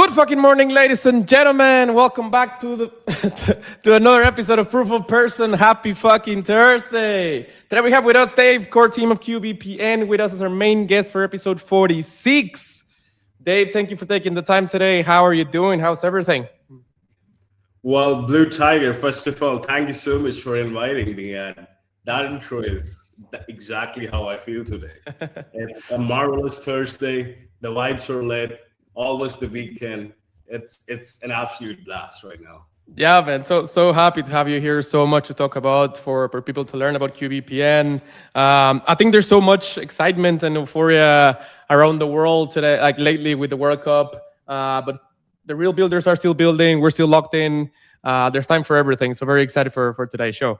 Good fucking morning, ladies and gentlemen. Welcome back to the to another episode of Proof of Person. Happy fucking Thursday. Today we have with us Dave, core team of QBP, and with us as our main guest for episode 46. Dave, thank you for taking the time today. How are you doing? How's everything? Well, Blue Tiger, first of all, thank you so much for inviting me. And that intro is exactly how I feel today. It's a marvelous Thursday. The vibes are lit. Almost the weekend. It's an absolute blast right now. Yeah, man. So happy to have you here. So much to talk about for people to learn about QBPN. I think there's so much excitement and euphoria around the world today, like lately with the World Cup. But the real builders are still building. We're still locked in. There's time for everything. So very excited for today's show.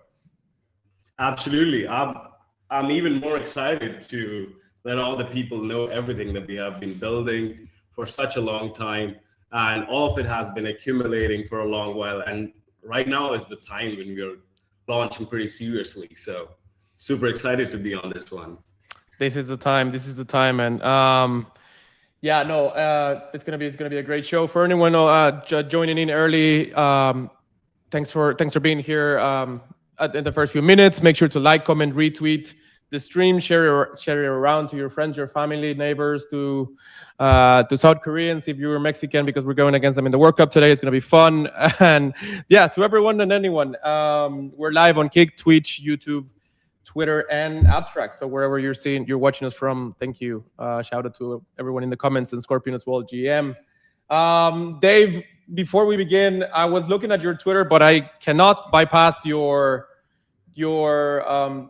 Absolutely. I'm even more excited to let all the people know everything that we have been building for such a long time. And all of it has been accumulating for a long while. And right now is the time when we're launching pretty seriously. So super excited to be on this one. This is the time. And it's gonna be a great show for anyone joining in early. Thanks for being here in the first few minutes. Make sure to like, comment, retweet the stream, share it around to your friends, your family, neighbors, to South Koreans if you're Mexican, because we're going against them in the World Cup today. It's going to be fun. And yeah, to everyone and anyone, we're live on Kick, Twitch, YouTube, Twitter, and Abstract. So wherever you're watching us from, thank you. Shout out to everyone in the comments and Scorpion as well, GM. Dave, before we begin, I was looking at your Twitter, but I cannot bypass your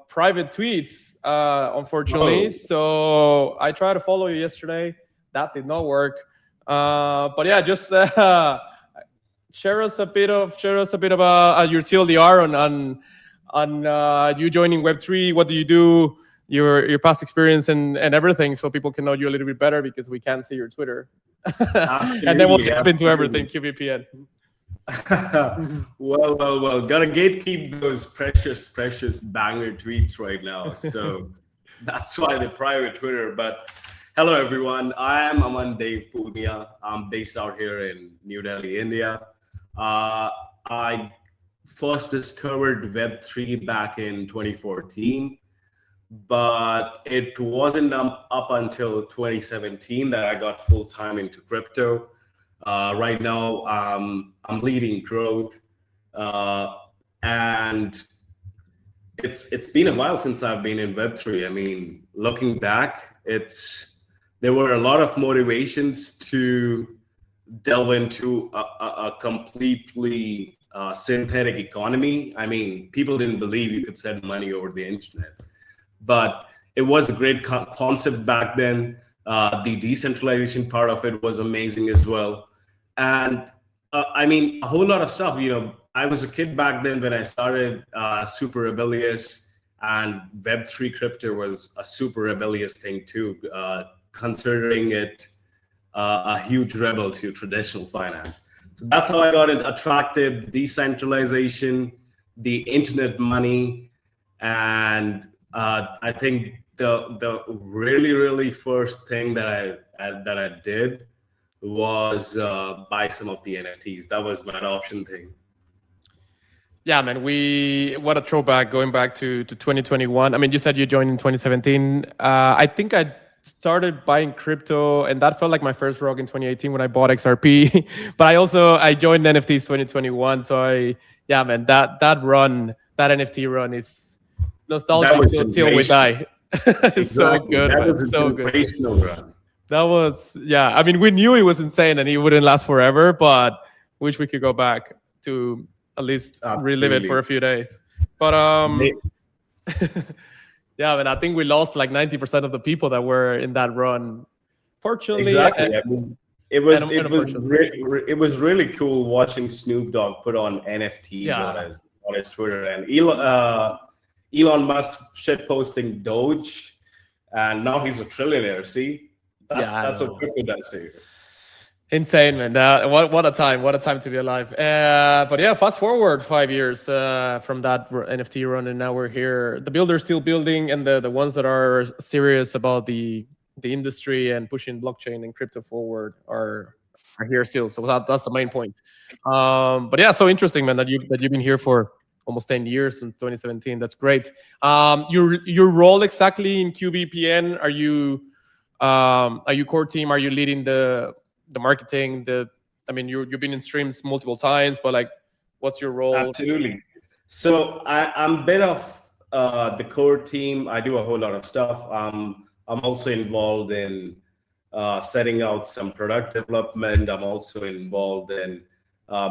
private tweets, unfortunately. Oh. So I tried to follow you yesterday. That did not work. But yeah, just share us a bit about your TLDR on you joining Web3. What do you do? Your past experience and everything, so people can know you a little bit better, because we can't see your Twitter. And then we'll jump into everything QBPN. Well. Gotta gatekeep those precious banger tweets right now. So that's why the private Twitter. But hello, everyone. I am Aman Dave Punia. I'm based out here in New Delhi, India. I first discovered Web3 back in 2014, but it wasn't up until 2017 that I got full time into crypto. Right now, I'm leading growth, and it's been a while since I've been in Web3. I mean, looking back, there were a lot of motivations to delve into a completely synthetic economy. I mean, people didn't believe you could send money over the internet, but it was a great concept back then. The decentralization part of it was amazing as well. And I mean, a whole lot of stuff. I was a kid back then when I started super rebellious, and Web3 crypto was a super rebellious thing too, considering it a huge rebel to traditional finance. So that's how I got attracted: decentralization, the internet money, and I think the really first thing that I did was buy some of the NFTs. That was my adoption thing. Yeah, man, what a throwback, going back to 2021. I mean, you said you joined in 2017. I think I started buying crypto, and that felt like my first rug in 2018 when I bought XRP. But I joined NFTs 2021. So that NFT run is nostalgic till we die. It's so good, that man. Was so good. Run. That was, yeah. I mean, we knew it was insane and it wouldn't last forever, but wish we could go back to at least relive it for a few days. But yeah, man, I think we lost like 90% of the people that were in that run. Fortunately, exactly. I mean, it was really cool watching Snoop Dogg put on NFTs on his Twitter, and Elon Musk shit posting Doge, and now he's a trillionaire. See. That's what crypto does to you. Insane, man. What a time. What a time to be alive. But yeah, fast forward 5 years from that NFT run, and now we're here. The builders still building, and the ones that are serious about the industry and pushing blockchain and crypto forward are are here still. So that's the main point. But yeah, so interesting, man, that you've been here for almost 10 years in 2017. That's great. Your role exactly in QBPN, are you core team? Are you leading the marketing? I mean, you've been in streams multiple times, but like, what's your role? Absolutely. So I'm a bit of the core team. I do a whole lot of stuff. I'm also involved in setting out some product development. I'm also involved in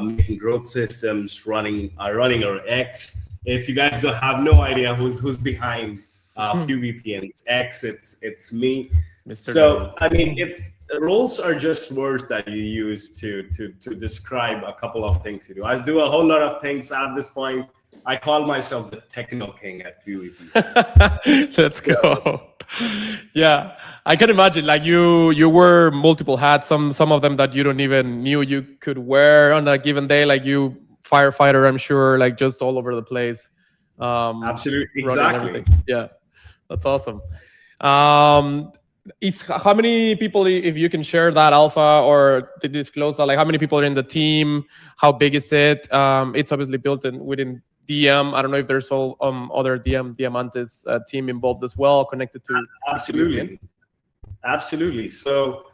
making growth systems, running our X. If you guys don't have no idea who's behind QVPN's X, it's me. Mr. So I mean, it's roles are just words that you use to describe a couple of things you do. I do a whole lot of things at this point. I call myself the techno king at QVP. Let's go. Yeah, I can imagine. Like you wear multiple hats. Some of them that you don't even knew you could wear on a given day. Like you, firefighter, I'm sure. Like just all over the place. Absolutely, running exactly. everything. Yeah, that's awesome. It's how many people, if you can share that alpha or to disclose that, like how many people are in the team? How big is it? It's obviously built within DM. I don't know if there's all other Diamantes team involved as well, connected to. Absolutely. So,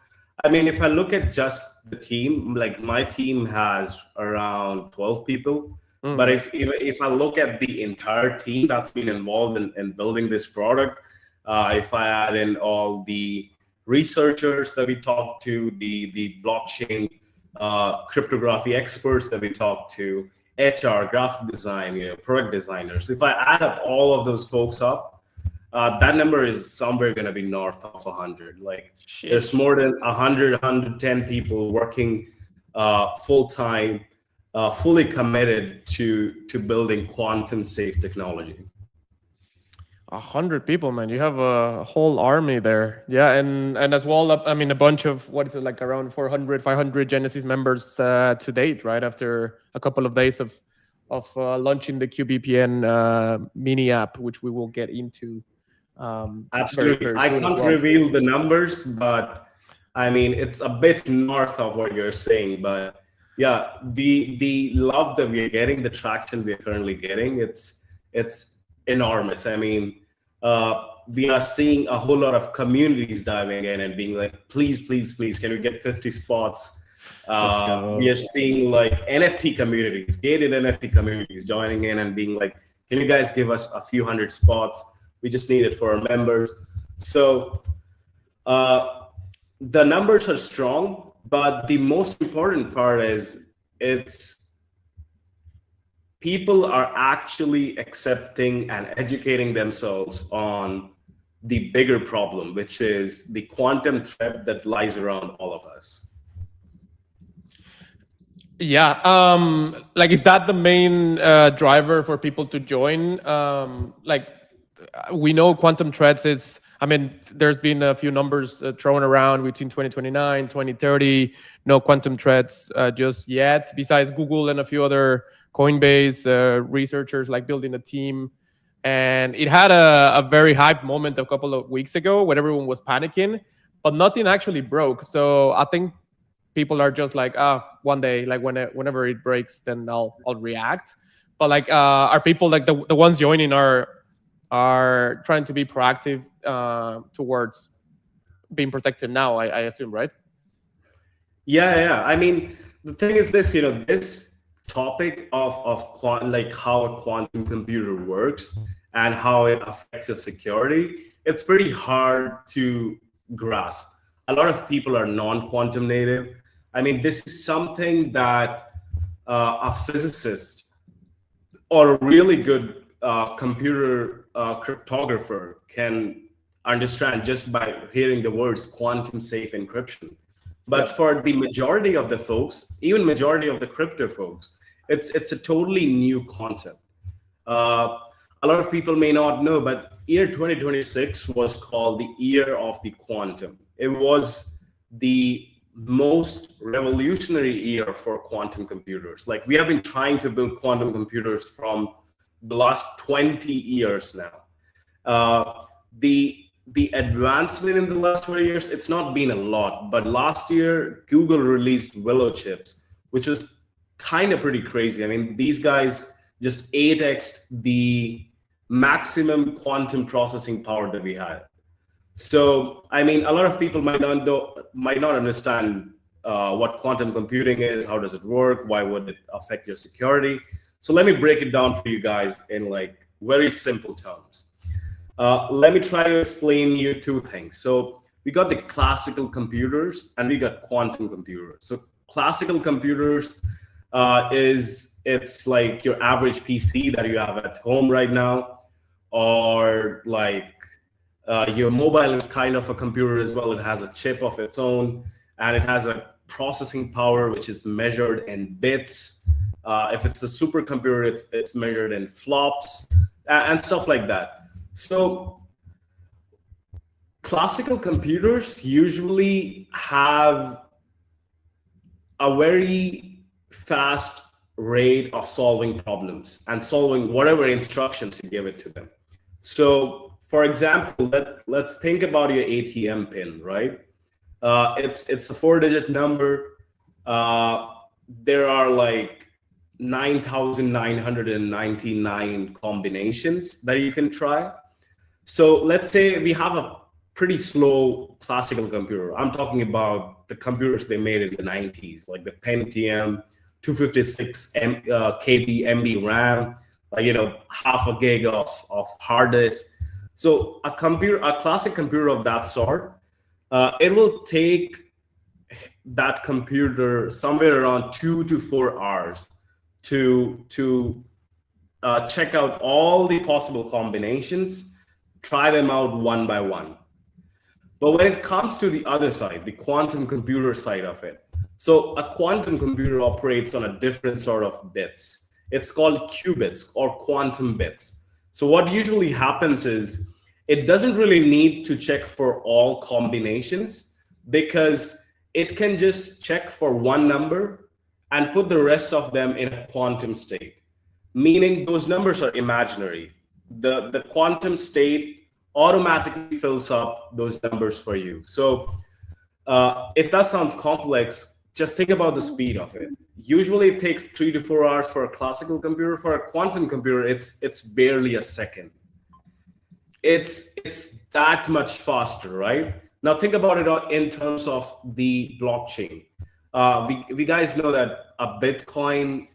I mean, if I look at just the team, like my team has around 12 people. But if I look at the entire team that's been involved in building this product, if I add in all the researchers that we talked to, the blockchain cryptography experts that we talked to, HR, graphic design, product designers. If I add up all of those folks up, that number is somewhere going to be north of 100. Like there's more than 100, 110 people working full time, fully committed to building quantum safe technology. 100 people, man. You have a whole army there. Yeah, and as well, I mean, a bunch of, what is it, like around 400, 500 Genesis members to date, right? After a couple of days of launching the QBPN mini app, which we will get into. Absolutely. Very I soon can't as well. reveal the numbers, but I mean, it's a bit north of what you're saying. But yeah, the love that we're getting, the traction we're currently getting, it's enormous. I mean, we are seeing a whole lot of communities diving in and being like, please, please, please, can we get 50 spots? We are seeing like NFT communities, gated NFT communities joining in and being like, can you guys give us a few hundred spots? We just need it for our members. So the numbers are strong, but the most important part is people are actually accepting and educating themselves on the bigger problem, which is the quantum threat that lies around all of us. Yeah. Like, is that the main driver for people to join? Like, we know quantum threats is, I mean, there's been a few numbers thrown around between 2029, 2030, no quantum threats just yet, besides Google and a few other Coinbase researchers like building a team. And it had a very hyped moment a couple of weeks ago when everyone was panicking, but nothing actually broke. So I think people are just like, one day, like whenever it breaks, then I'll react. But like, are people like the ones joining are trying to be proactive towards being protected now, I assume, right? Yeah. I mean, the thing is this, this topic of like how a quantum computer works and how it affects your security, it's pretty hard to grasp. A lot of people are non-quantum native. I mean, this is something that a physicist or a really good computer cryptographer can understand just by hearing the words quantum safe encryption. But for the majority of the folks, even majority of the crypto folks, it's a totally new concept. A lot of people may not know, but year 2026 was called the year of the quantum. It was the most revolutionary year for quantum computers. Like, we have been trying to build quantum computers from the last 20 years now. The the advancement in the last 20 years, it's not been a lot. But last year, Google released Willow chips, which was kind of pretty crazy. I mean, these guys just 8x'd the maximum quantum processing power that we had. So, I mean, a lot of people might not understand what quantum computing is, how does it work, why would it affect your security. So let me break it down for you guys in like very simple terms. Let me try to explain you two things. So we got the classical computers and we got quantum computers. So classical computers it's like your average PC that you have at home right now, or like your mobile is kind of a computer as well. It has a chip of its own, and it has a processing power which is measured in bits. If it's a supercomputer, it's measured in flops and stuff like that. So classical computers usually have a very fast rate of solving problems and solving whatever instructions you give it to them. So for example, let's think about your ATM pin, right? It's a 4-digit number. There are like 9,999 combinations that you can try. So let's say we have a pretty slow classical computer. I'm talking about the computers they made in the 90s, like the Pentium, 256 KB MB RAM, half a gig of hard disk. So a classic computer of that sort, it will take that computer somewhere around 2 to 4 hours to check out all the possible combinations, try them out one by one. But when it comes to the other side, the quantum computer side of it, so a quantum computer operates on a different sort of bits. It's called qubits or quantum bits. So what usually happens is it doesn't really need to check for all combinations, because it can just check for one number and put the rest of them in a quantum state, meaning those numbers are imaginary. The quantum state automatically fills up those numbers for you. So if that sounds complex, just think about the speed of it. Usually it takes 3 to 4 hours for a classical computer. For a quantum computer, it's barely a second. It's that much faster, right? Now think about it in terms of the blockchain. We guys know that a Bitcoin,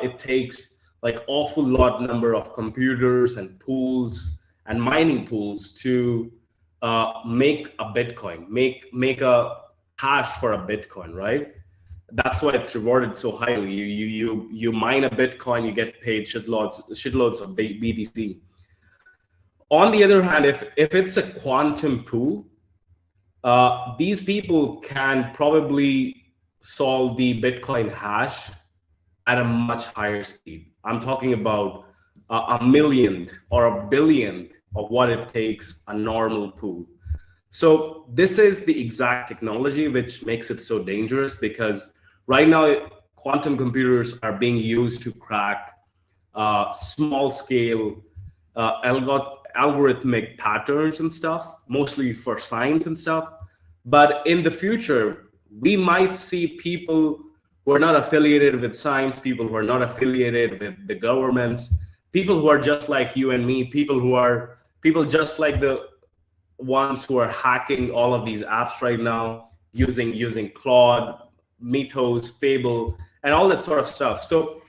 it takes like awful lot number of computers and pools and mining pools to make a Bitcoin, make a hash for a Bitcoin, right? That's why it's rewarded so highly. You mine a Bitcoin, you get paid shitloads of BTC. On the other hand, if it's a quantum pool, these people can probably solve the Bitcoin hash at a much higher speed. I'm talking about a millionth or a billionth of what it takes a normal pool. So this is the exact technology which makes it so dangerous, because right now quantum computers are being used to crack small scale algorithmic patterns and stuff, mostly for science and stuff. But in the future, we might see people who are not affiliated with science, people who are not affiliated with the governments, people who are just like you and me, people just like the ones who are hacking all of these apps right now, using Claude, Mythos, Fable, and all that sort of stuff. So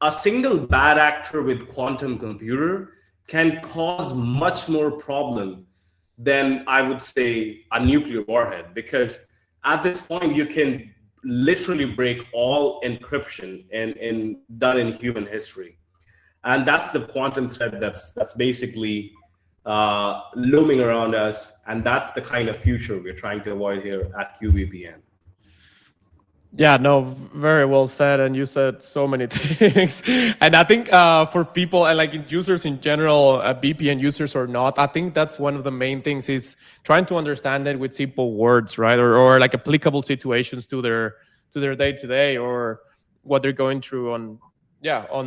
a single bad actor with quantum computer can cause much more problem than, I would say, a nuclear warhead, because at this point you can literally break all encryption done in human history. And that's the quantum threat that's basically looming around us, and that's the kind of future we're trying to avoid here at QVPN. Yeah, no, very well said, and you said so many things. And I think for people and like users in general, VPN users or not, I think that's one of the main things is trying to understand it with simple words, right? Or like applicable situations to their day to day, or what they're going through on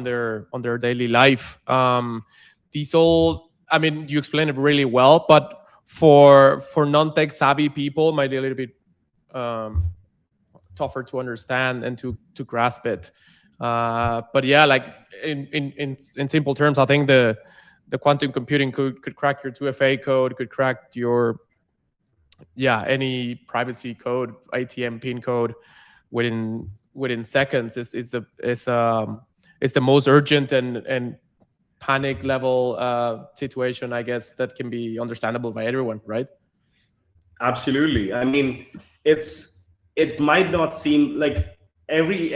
their daily life. These all, I mean, you explained it really well, but for non-tech savvy people might be a little bit tougher to understand and to grasp it. But yeah, like in simple terms, I think the quantum computing could crack your 2FA code, could crack your any privacy code, ATM pin code within seconds. Is the most urgent and panic level situation, I guess, that can be understandable by everyone, right? Absolutely. I mean, it might not seem like every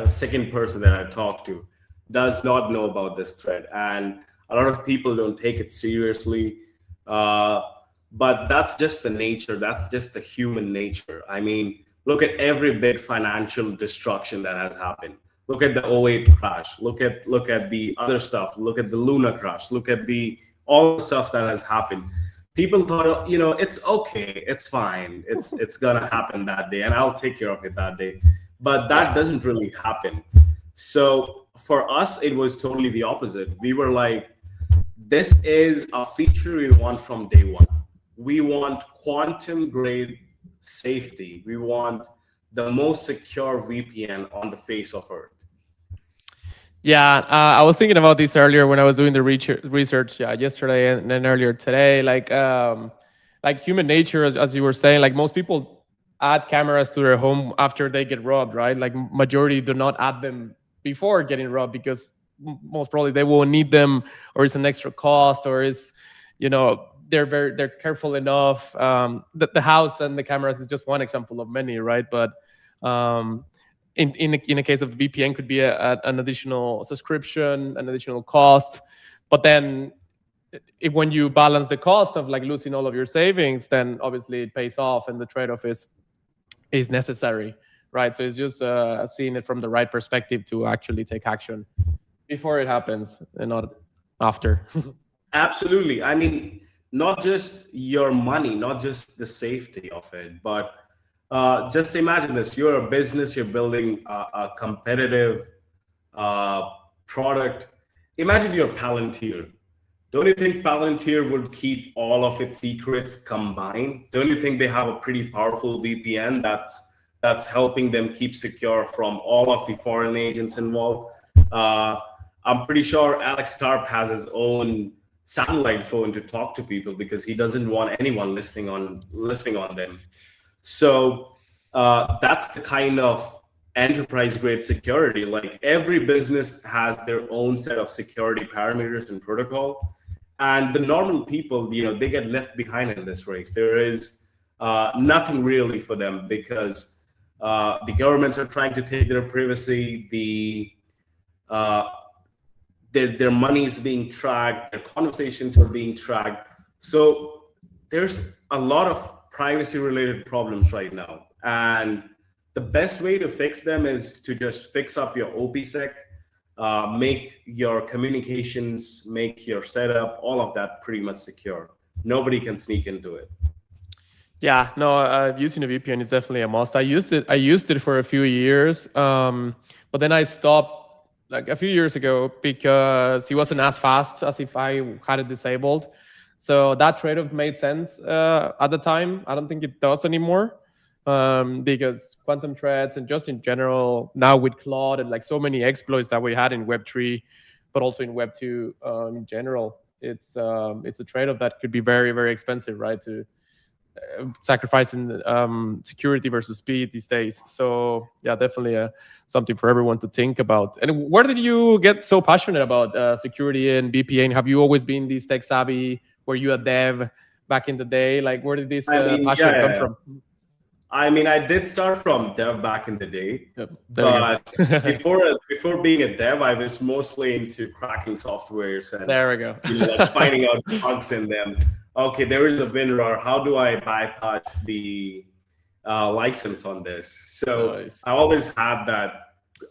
second person that I talk to does not know about this threat, and a lot of people don't take it seriously. But that's just the nature. That's just the human nature. I mean, look at every big financial destruction that has happened. Look at the '08 crash. Look at the other stuff. Look at the Luna crash. Look at all the stuff that has happened. People thought, it's okay, it's fine, it's gonna happen that day, and I'll take care of it that day. But that doesn't really happen. So for us, it was totally the opposite. We were like, this is a feature we want from day one. We want quantum grade safety. We want the most secure VPN on the face of Earth. Yeah, I was thinking about this earlier when I was doing the research yesterday and then earlier today. Like human nature, as you were saying, like most people add cameras to their home after they get robbed, right? Like majority do not add them before getting robbed because most probably they won't need them, or it's an extra cost, or it's they're careful enough. The house and the cameras is just one example of many, right? But in the case of the VPN, could be an additional subscription, an additional cost. But then when you balance the cost of like losing all of your savings, then obviously it pays off, and the trade-off is necessary, right? So it's just seeing it from the right perspective to actually take action before it happens and not after. Absolutely. I mean, not just your money, not just the safety of it, but just imagine this. You're a business, you're building a competitive product. Imagine you're Palantir. Don't you think Palantir would keep all of its secrets combined? Don't you think they have a pretty powerful VPN that's helping them keep secure from all of the foreign agents involved? I'm pretty sure Alex Karp has his own satellite phone to talk to people because he doesn't want anyone listening on them. So that's the kind of enterprise grade security. Like every business has their own set of security parameters and protocol, and the normal people, they get left behind in this race. There is nothing really for them because the governments are trying to take their privacy. Their money is being tracked, their conversations are being tracked. So there's a lot of privacy related problems right now. And the best way to fix them is to just fix up your OPSEC, make your communications, make your setup, all of that pretty much secure. Nobody can sneak into it. Yeah, no, using a VPN is definitely a must. I used it for a few years, but then I stopped like a few years ago because it wasn't as fast as if I had it disabled. So that trade-off made sense at the time. I don't think it does anymore because quantum threats and just in general now with Claude and like so many exploits that we had in Web3, but also in Web2 in general, it's a trade-off that could be very, very expensive, right? To sacrificing security versus speed these days. So yeah, definitely something for everyone to think about. And where did you get so passionate about security and VPN? Have you always been this tech savvy? Were you a dev back in the day? Like, where did this passion come from? I mean, I did start from dev back in the day, but before being a dev, I was mostly into cracking softwares and there we go. Like finding out bugs in them. Okay, there is a WinRAR. How do I bypass the license on this? So nice. I always had that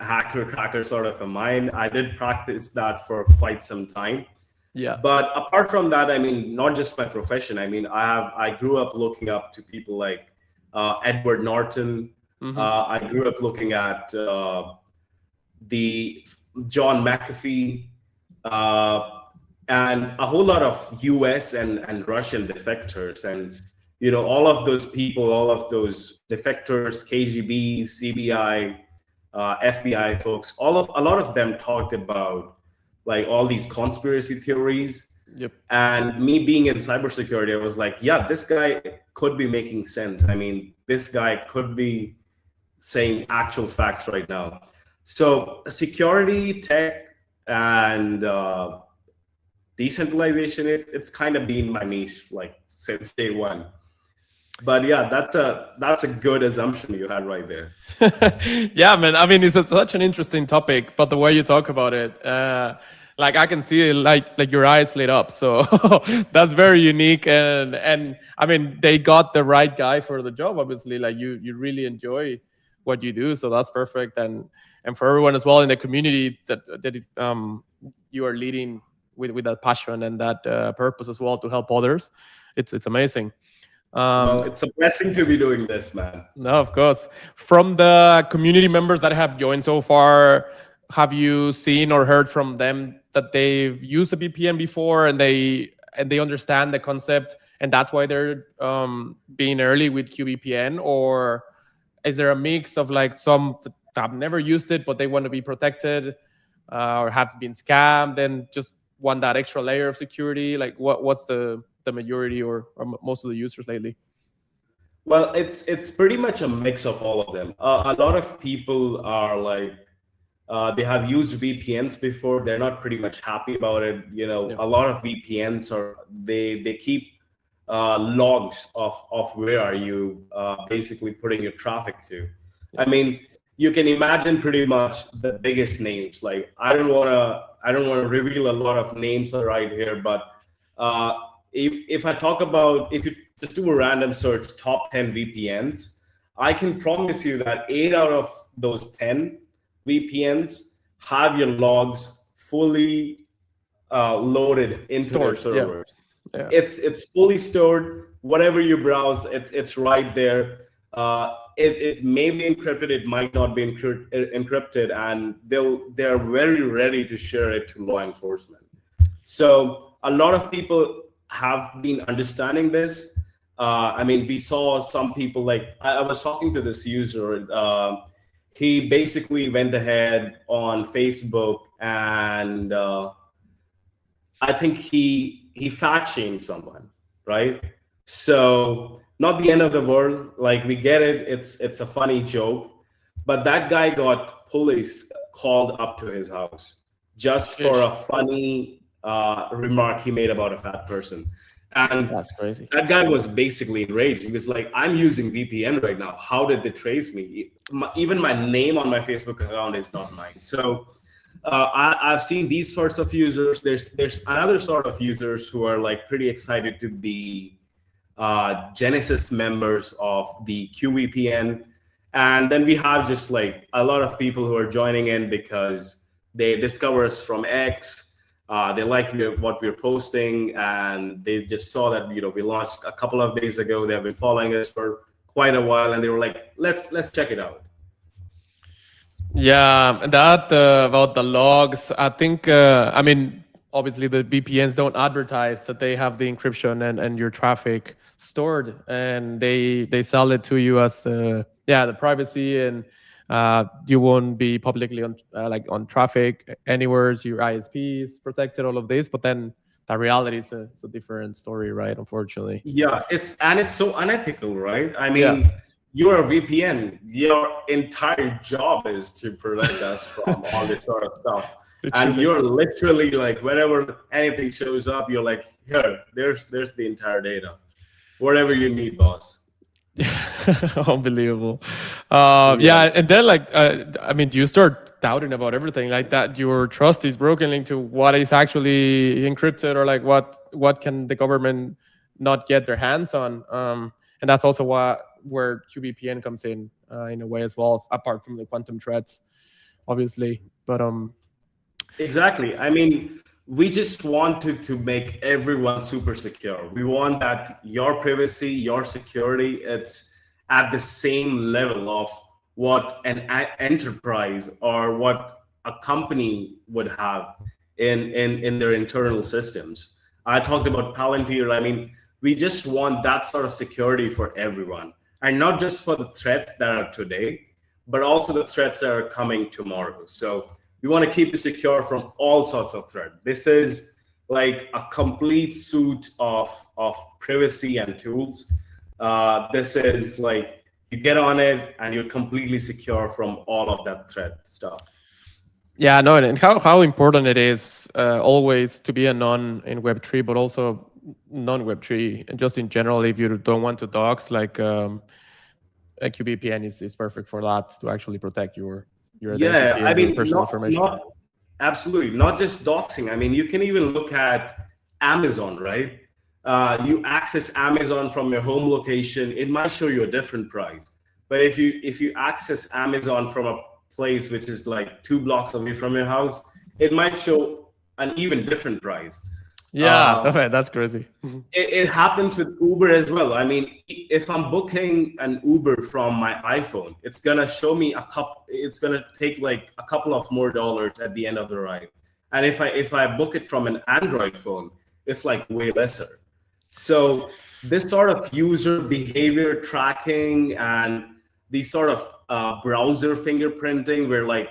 hacker sort of a mind. I did practice that for quite some time. Yeah. But apart from that, I mean, not just my profession. I mean, I grew up looking up to people like Edward Norton. Mm-hmm. I grew up looking at the John McAfee. and a whole lot of US and Russian defectors. And, all of those people, all of those defectors, KGB, CBI, FBI folks, a lot of them talked about like all these conspiracy theories. Yep. And me being in cybersecurity, I was like, yeah, this guy could be making sense. I mean, this guy could be saying actual facts right now. So security, tech, and decentralization, it's kind of been my niche like since day one. But yeah, that's a good assumption you had right there. Yeah, man. I mean, it's such an interesting topic, but the way you talk about it, like I can see like your eyes lit up. So that's very unique, and I mean, they got the right guy for the job. Obviously, like you really enjoy what you do, so that's perfect. And for everyone as well in the community you are leading with that passion and that purpose as well to help others. It's amazing. Well, it's a blessing to be doing this, man. No, of course. From the community members that have joined so far, have you seen or heard from them that they've used a VPN before and they understand the concept and that's why they're being early with QVPN? Or is there a mix of like some that have never used it but they want to be protected or have been scammed and just want that extra layer of security? Like what's the majority or most of the users lately? Well, it's pretty much a mix of all of them. A lot of people are like, they have used VPNs before. They're not pretty much happy about it. Yeah. A lot of VPNs they keep logs of where are you basically putting your traffic to. I mean, you can imagine pretty much the biggest names. Like I don't want to reveal a lot of names right here, but if I talk about, if you just do a random search, top 10 VPNs, I can promise you that 8 out of those 10 VPNs have your logs fully loaded into their servers. Yeah. It's fully stored. Whatever you browse, it's right there. It may be encrypted, it might not be encrypted, and they're very ready to share it to law enforcement. So a lot of people have been understanding this. I mean, we saw some people like I was talking to this user. He basically went ahead on Facebook and I think he fat shamed someone, right? So not the end of the world. Like we get it. It's a funny joke, but that guy got police called up to his house just for a funny remark he made about a fat person. And that's crazy. That guy was basically enraged. He was like, I'm using VPN right now. How did they trace me? Even my name on my Facebook account is not mine. So I've seen these sorts of users. There's another sort of users who are like pretty excited to be Genesis members of the QVPN. And then we have just like a lot of people who are joining in because they discover us from X. They like what we're posting, and they just saw that we launched a couple of days ago. They have been following us for quite a while, and they were like, "Let's check it out." Yeah, that about the logs. I think. I mean, obviously, the VPNs don't advertise that they have the encryption and your traffic stored, and they sell it to you as the privacy and. You won't be publicly on traffic anywhere. Your ISP is protected, all of this, but then the reality is a different story, right? Unfortunately. Yeah, it's so unethical, right? I mean, you're a VPN. Your entire job is to protect us from all this sort of stuff. And you're literally like, whenever anything shows up, you're like, here, there's the entire data. Whatever you need, boss. Unbelievable. And then I mean, do you start doubting about everything like that? Your trust is broken into what is actually encrypted, or like what can the government not get their hands on? And that's also where QVPN comes in a way as well, apart from the quantum threats, obviously. But exactly. I mean, we just wanted to make everyone super secure. We want that your privacy, your security, it's at the same level of what an enterprise or what a company would have. in their internal systems. I talked about Palantir. I mean, we just want that sort of security for everyone, and not just for the threats that are today, but also the threats that are coming tomorrow. So we want to keep it secure from all sorts of threats. This is like a complete suite of privacy and tools. This is like you get on it and you're completely secure from all of that threat stuff. Yeah, no, and how important it is always to be a non in Web3, but also non-Web3, and just in general, if you don't want to dox, like a QVPN is perfect for that, to actually protect your identity and your personal information. Absolutely, not just doxing. I mean, you can even look at Amazon, right? You access Amazon from your home location, it might show you a different price. But if you access Amazon from a place which is like 2 blocks away from your house, it might show an even different price. Yeah, that's crazy. It happens with Uber as well. I mean, if I'm booking an Uber from my iPhone, it's gonna show me it's gonna take like a couple of more dollars at the end of the ride. And if I book it from an Android phone, it's like way lesser. So this sort of user behavior tracking and the sort of browser fingerprinting, where like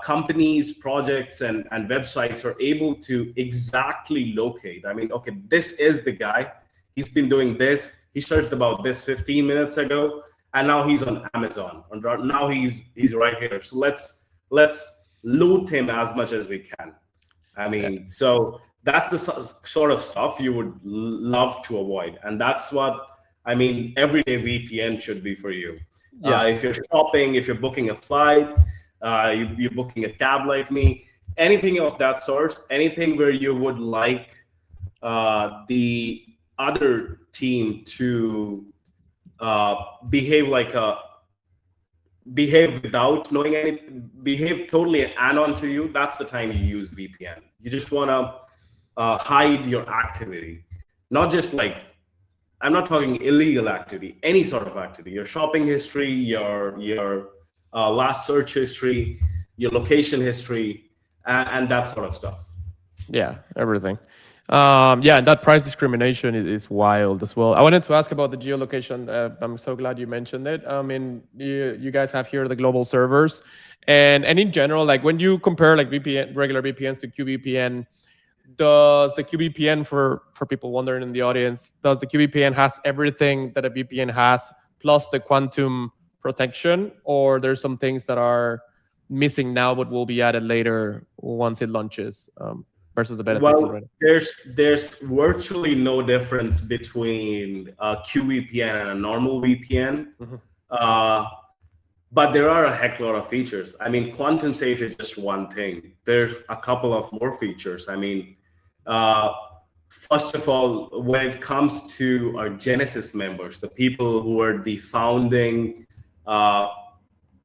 companies, projects, and websites are able to exactly locate. I mean, okay, this is the guy. He's been doing this. He searched about this 15 minutes ago, and now he's on Amazon. Now he's right here. So let's loot him as much as we can. I mean, so that's the sort of stuff you would love to avoid, and that's what I mean. Everyday VPN should be for you. Yeah. If you're shopping, if you're booking a flight, you're booking a cab like me, anything of that sort, anything where you would like the other team to behave without knowing anything, behave totally anon to you, that's the time you use VPN. You just want to hide your activity, not just like, I'm not talking illegal activity, any sort of activity, your shopping history, your last search history, your location history, and that sort of stuff. Yeah, everything. Yeah, and that price discrimination is wild as well. I wanted to ask about the geolocation. I'm so glad you mentioned it. I mean, you guys have here the global servers, and in general, like when you compare like regular VPNs to QVPN, does the QVPN, for people wondering in the audience, does the QVPN has everything that a VPN has plus the quantum protection, or there's some things that are missing now but will be added later once it launches, versus the beta testing? Well, there's virtually no difference between a QVPN and a normal VPN. But there are a heck lot of features. I mean, quantum safe is just one thing. There's a couple of more features. I mean, first of all, when it comes to our Genesis members, the people who are the founding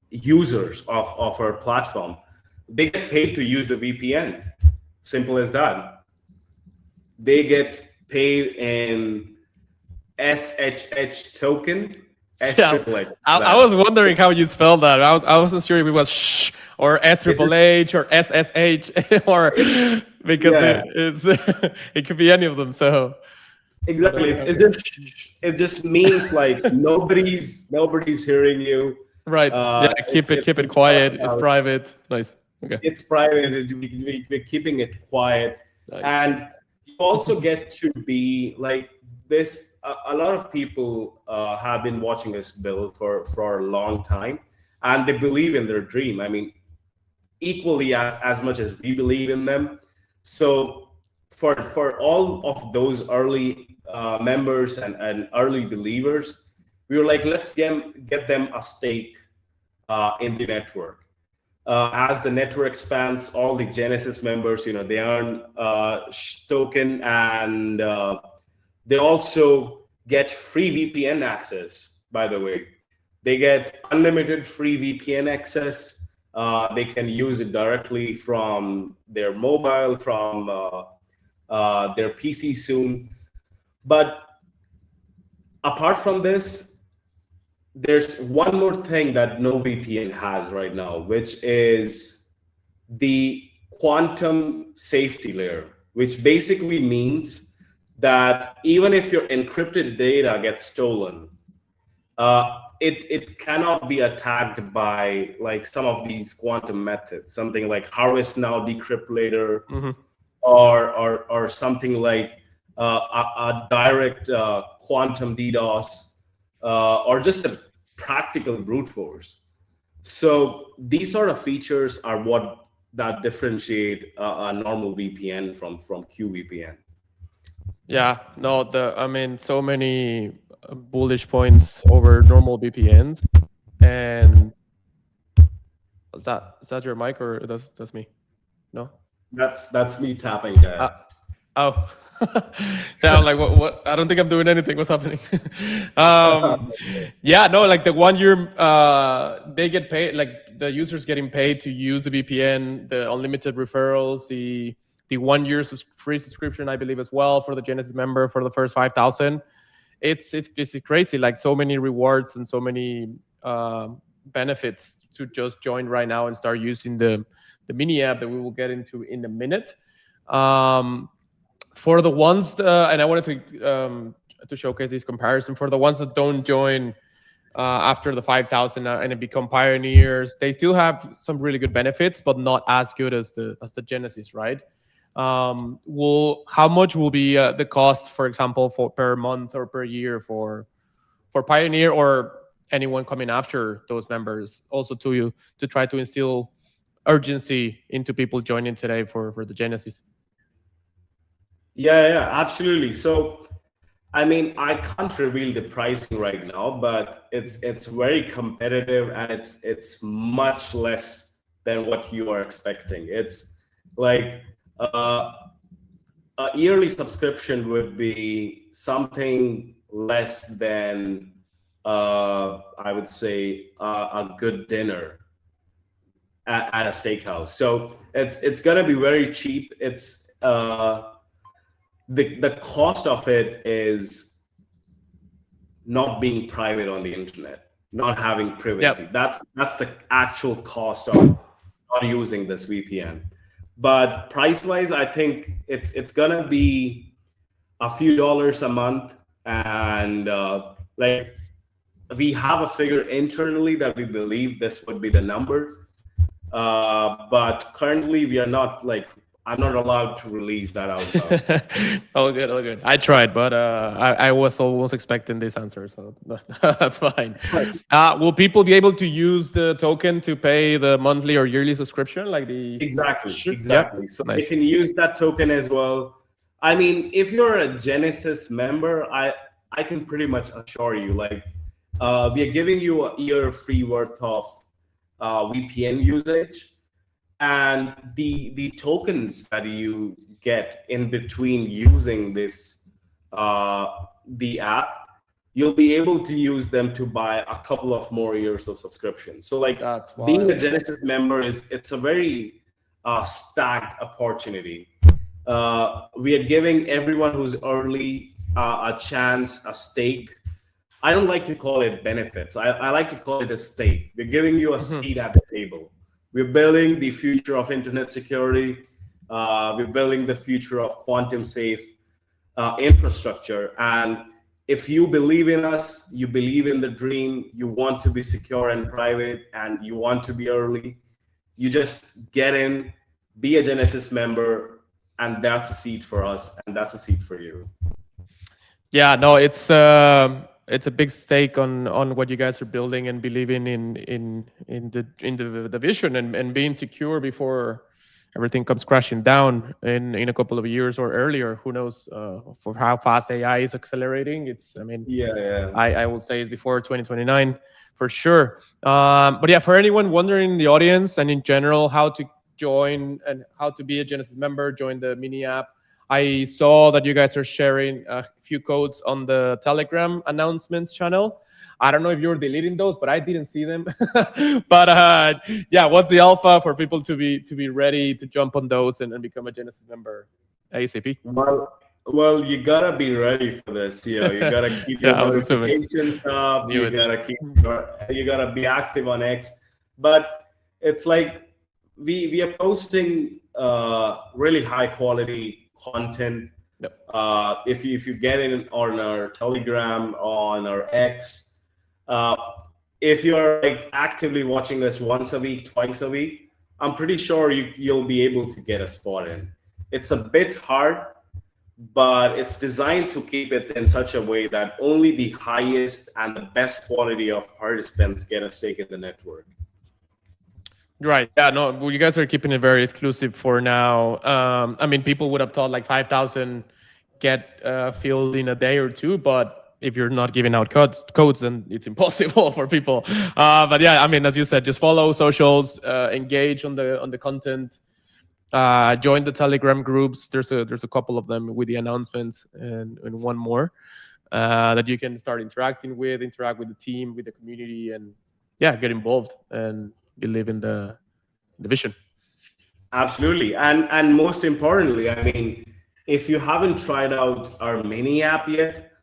users of our platform, they get paid to use the VPN. Simple as that. They get paid in SHH token. Yeah. I was wondering how you spell that. I wasn't sure if it was sh or SHH or SSH or because it's it could be any of them. So exactly, it just means like nobody's hearing you. Right. Yeah. Keep it quiet. It's private. Nice. Okay. It's private. We're keeping it quiet, nice. And you also get to be like this. A lot of people have been watching us build for a long time, and they believe in their dream. I mean, equally as much as we believe in them. So for all of those early members and early believers, we were like, let's get them a stake in the network. As the network expands, all the Genesis members, they earn token, and they also get free VPN access, by the way. They get unlimited free VPN access. They can use it directly from their mobile, from their PC soon. But apart from this, there's one more thing that no VPN has right now, which is the quantum safety layer, which basically means that even if your encrypted data gets stolen, it cannot be attacked by like some of these quantum methods, something like harvest now, decrypt later, or something like a direct quantum DDoS, or just a practical brute force. So these sort of features are what that differentiate a normal VPN from QVPN. Yeah, no, I mean, so many bullish points over normal VPNs. And is that your mic, or that's me? No? That's me tapping that. Oh. Yeah, I'm like, what? I don't think I'm doing anything. What's happening? Yeah, no, like the 1 year, they get paid, like the users getting paid to use the VPN, the unlimited referrals, the 1 year free subscription, I believe, as well, for the Genesis member for the first 5,000. It's crazy, like so many rewards and so many benefits to just join right now and start using the mini app that we will get into in a minute. For the ones, and I wanted to showcase this comparison for the ones that don't join after the 5,000 and become pioneers, they still have some really good benefits, but not as good as the Genesis, right? How much will be the cost, for example, for per month or per year for Pioneer or anyone coming after those members, also to try to instill urgency into people joining today for the Genesis? Yeah, absolutely. So, I mean, I can't reveal the pricing right now, but it's very competitive, and it's much less than what you are expecting. It's like a yearly subscription would be something less than I would say a good dinner at a steakhouse. So it's gonna be very cheap. It's the cost of it is not being private on the internet, not having privacy. Yep. That's the actual cost of not using this VPN. But price-wise, I think it's gonna be a few dollars a month, and like we have a figure internally that we believe this would be the number. But currently, we are not like. I'm not allowed to release that out loud. All good. I tried, but I was almost expecting this answer, so that's fine. Will people be able to use the token to pay the monthly or yearly subscription, like the? Exactly. Yep. So nice. They can use that token as well. I mean, if you're a Genesis member, I can pretty much assure you, like, we are giving you a year free worth of VPN usage. And the tokens that you get in between using this the app, you'll be able to use them to buy a couple of more years of subscription. So like being a Genesis member it's a very stacked opportunity. We are giving everyone who's early a chance, a stake. I don't like to call it benefits. I like to call it a stake. We're giving you a seat at the table. We're building the future of internet security. We're building the future of quantum safe infrastructure. And if you believe in us, you believe in the dream, you want to be secure and private, and you want to be early, you just get in, be a Genesis member, and that's a seat for us, and that's a seat for you. Yeah, no, it's a big stake on what you guys are building and believing in the vision and being secure before everything comes crashing down in a couple of years or earlier. Who knows for how fast AI is accelerating? I will say it's before 2029 for sure. But yeah, for anyone wondering in the audience and in general how to join and how to be a Genesis member, join the mini app. I saw that you guys are sharing a few codes on the Telegram announcements channel. I don't know if you're deleting those, but I didn't see them. But yeah, what's the alpha for people to be ready to jump on those and become a Genesis member ASAP? Well, you gotta be ready for this. You gotta keep your notifications up. You gotta be active on X. But it's like we are posting really high quality content. Yep. If you get in on our Telegram, on our X, uh, if you're like actively watching us once a week, twice a week, I'm pretty sure you'll be able to get a spot in. It's a bit hard, but it's designed to keep it in such a way that only the highest and the best quality of participants get a stake in the network. Right. Yeah. No. Well, you guys are keeping it very exclusive for now. I mean, people would have thought like 5,000 get filled in a day or two, but if you're not giving out codes, then it's impossible for people. But yeah, I mean, as you said, just follow socials, engage on the content, join the Telegram groups. There's a couple of them with the announcements, and one more that you can start interact with the team, with the community, and yeah, get involved and believe in the vision. Absolutely. And most importantly, I mean, if you haven't tried out our mini app yet,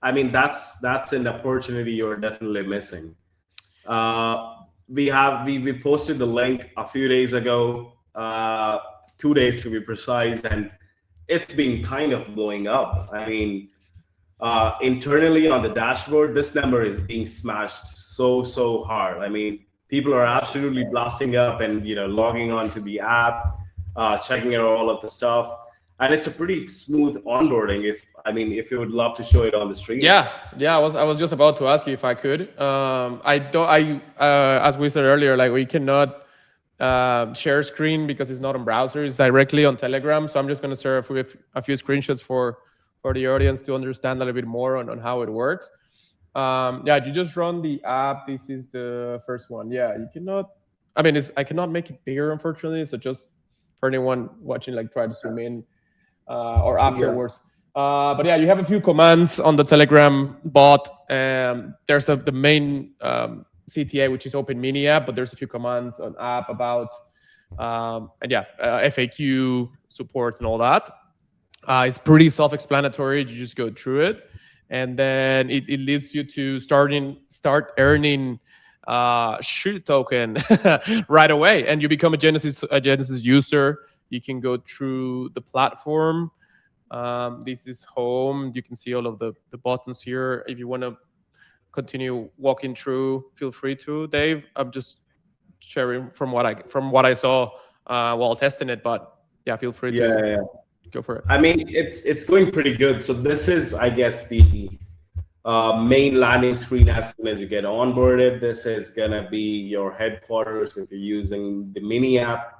I mean, that's an opportunity you're definitely missing. We posted the link a few days ago, 2 days to be precise, and it's been kind of blowing up. I mean, internally on the dashboard, this number is being smashed so hard. I mean, people are absolutely blasting up and logging onto the app, checking out all of the stuff, and it's a pretty smooth onboarding. If you would love to show it on the stream. Yeah. I was just about to ask you if I could. As we said earlier, like we cannot share screen because it's not on browser; it's directly on Telegram. So I'm just going to share a few screenshots for the audience to understand a little bit more on how it works. You just run the app. This is the first one. Yeah, you cannot. I mean, I cannot make it bigger, unfortunately. So just for anyone watching, like try to zoom in or afterwards. But yeah, you have a few commands on the Telegram bot. There's the main CTA, which is Open Mini App, but there's a few commands on app about FAQ support and all that. It's pretty self-explanatory. You just go through it, and then it leads you to start earning shoot token right away, and you become a Genesis user. You can go through the platform. This is home. You can see all of the buttons here. If you want to continue walking through, feel free to, Dave. I'm just sharing from what I saw while testing it, but yeah, feel free to go for it. I mean, it's going pretty good. So this is, I guess, the main landing screen as soon as you get onboarded. This is gonna be your headquarters if you're using the mini app.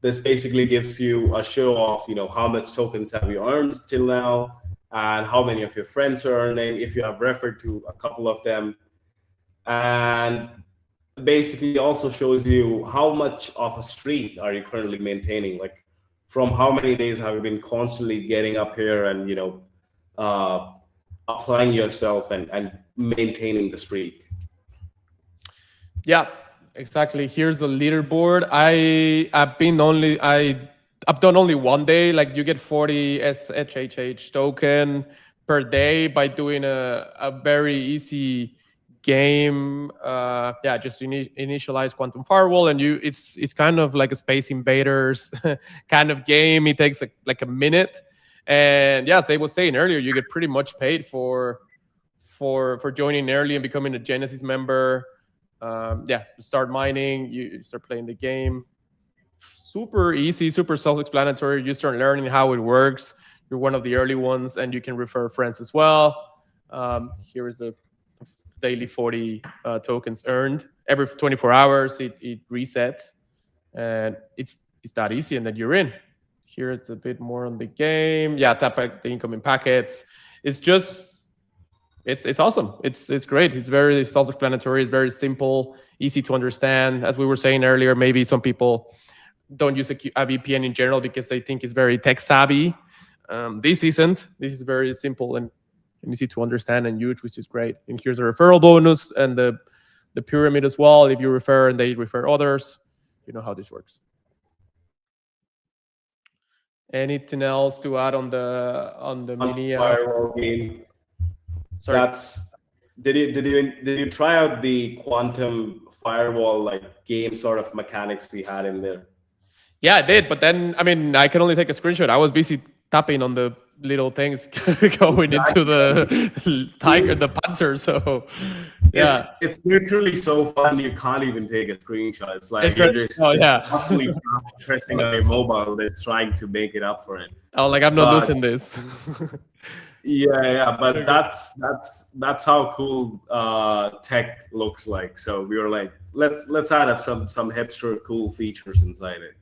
This basically gives you a show of how much tokens have you earned till now, and how many of your friends are earning, if you have referred to a couple of them, and basically also shows you how much of a streak are you currently maintaining, like from how many days have you been constantly getting up here and applying yourself and maintaining the streak. Yeah, exactly. Here's the leaderboard. I've done only one day. Like you get 40 SHHH token per day by doing a very easy game. Just initialize quantum firewall, and it's kind of like a Space Invaders kind of game. It takes like a minute, and yes, they were saying earlier, you get pretty much paid for joining early and becoming a Genesis member. Start mining, you start playing the game. Super easy, super self-explanatory. You start learning how it works. You're one of the early ones, and you can refer friends as well. Here is the daily 40 tokens earned. Every 24 hours, it resets, and it's that easy, and then you're in. Here it's a bit more on the game. Yeah, tap the incoming packets. It's just, it's awesome. It's great. It's very self-explanatory. It's very simple, easy to understand. As we were saying earlier, maybe some people don't use a VPN in general because they think it's very tech savvy. This isn't. This is very simple and easy to understand and use, which is great. And here's a referral bonus and the pyramid as well. If you refer and they refer others, you know how this works. Anything else to add on the mini firewall game? Sorry. Did you try out the quantum firewall like game sort of mechanics we had in there? Yeah, I did, but then I mean, I can only take a screenshot. I was busy tapping on the little things going into the tiger, the panther. So, yeah, It's literally so fun you can't even take a screenshot. It's it's like great. you're Oh just yeah, constantly pressing on your mobile that's trying to make it up for it. I was like, I'm not But losing this. yeah, but Okay. that's how cool tech looks like. So we were like, let's add up some hipster cool features inside it.